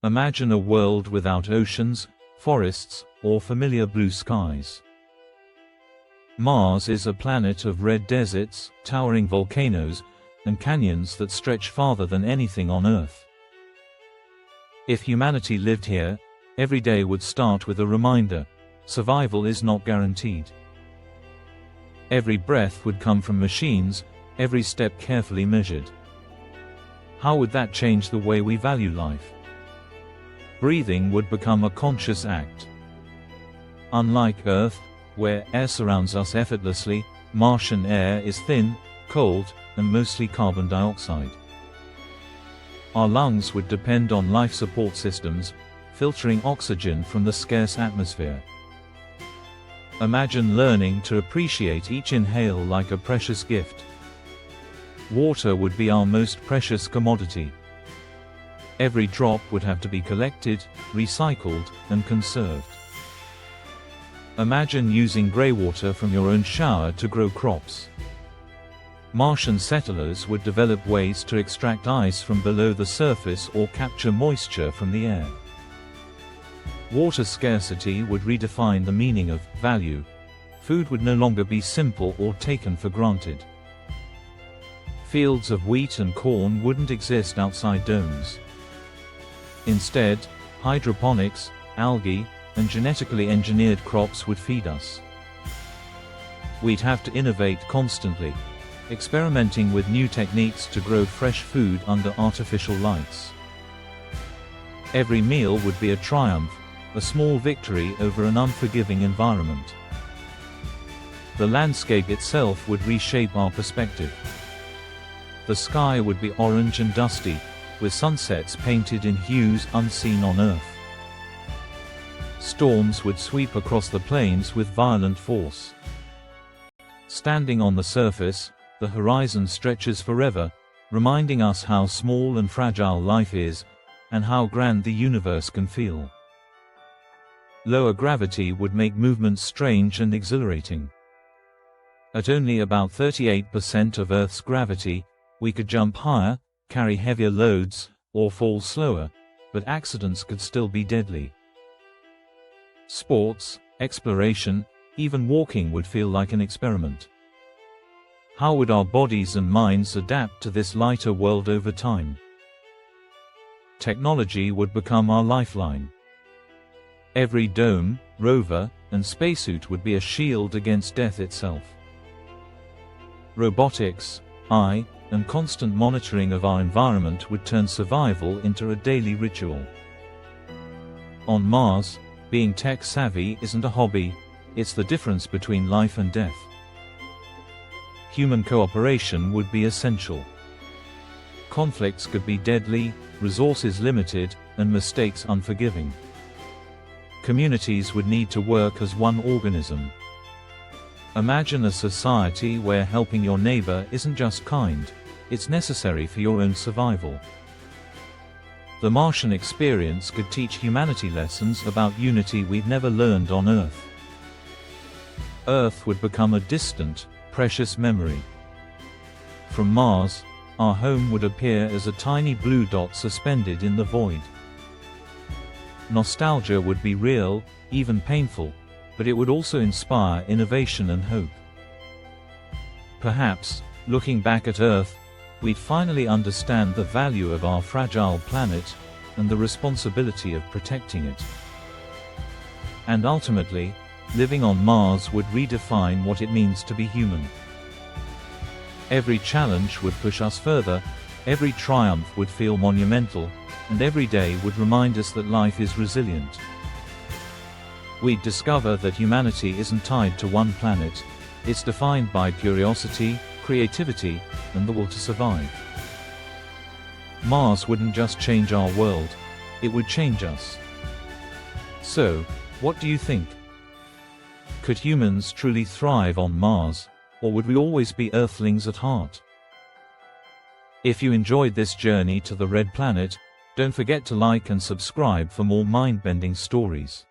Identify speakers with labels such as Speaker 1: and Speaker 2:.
Speaker 1: Imagine a world without oceans, forests, or familiar blue skies. Mars is a planet of red deserts, towering volcanoes, and canyons that stretch farther than anything on Earth. If humanity lived here, every day would start with a reminder: survival is not guaranteed. Every breath would come from machines, every step carefully measured. How would that change the way we value life? Breathing would become a conscious act. Unlike Earth, where air surrounds us effortlessly, Martian air is thin, cold, and mostly carbon dioxide. Our lungs would depend on life support systems, filtering oxygen from the scarce atmosphere. Imagine learning to appreciate each inhale like a precious gift. Water would be our most precious commodity. Every drop would have to be collected, recycled, and conserved. Imagine using greywater from your own shower to grow crops. Martian settlers would develop ways to extract ice from below the surface or capture moisture from the air. Water scarcity would redefine the meaning of value. Food would no longer be simple or taken for granted. Fields of wheat and corn wouldn't exist outside domes. Instead, hydroponics, algae, and genetically engineered crops would feed us. We'd have to innovate constantly, experimenting with new techniques to grow fresh food under artificial lights. Every meal would be a triumph, a small victory over an unforgiving environment. The landscape itself would reshape our perspective. The sky would be orange and dusty, with sunsets painted in hues unseen on Earth. Storms would sweep across the plains with violent force. Standing on the surface, the horizon stretches forever, reminding us how small and fragile life is, and how grand the universe can feel. Lower gravity would make movement strange and exhilarating. At only about 38% of Earth's gravity, we could jump higher, carry heavier loads, or fall slower, but accidents could still be deadly. Sports, exploration, even walking would feel like an experiment. How would our bodies and minds adapt to this lighter world over time? Technology would become our lifeline. Every dome, rover, and spacesuit would be a shield against death itself. Robotics, AI, and constant monitoring of our environment would turn survival into a daily ritual. On Mars, being tech-savvy isn't a hobby, it's the difference between life and death. Human cooperation would be essential. Conflicts could be deadly, resources limited, and mistakes unforgiving. Communities would need to work as one organism. Imagine a society where helping your neighbor isn't just kind, it's necessary for your own survival. The Martian experience could teach humanity lessons about unity we've never learned on Earth. Earth would become a distant, precious memory. From Mars, our home would appear as a tiny blue dot suspended in the void. Nostalgia would be real, even painful, but it would also inspire innovation and hope. Perhaps, looking back at Earth, we'd finally understand the value of our fragile planet, and the responsibility of protecting it. And ultimately, living on Mars would redefine what it means to be human. Every challenge would push us further, every triumph would feel monumental, and every day would remind us that life is resilient. We'd discover that humanity isn't tied to one planet, it's defined by curiosity, creativity, and the will to survive. Mars wouldn't just change our world, it would change us. So, what do you think? Could humans truly thrive on Mars, or would we always be Earthlings at heart? If you enjoyed this journey to the Red Planet, don't forget to like and subscribe for more mind-bending stories.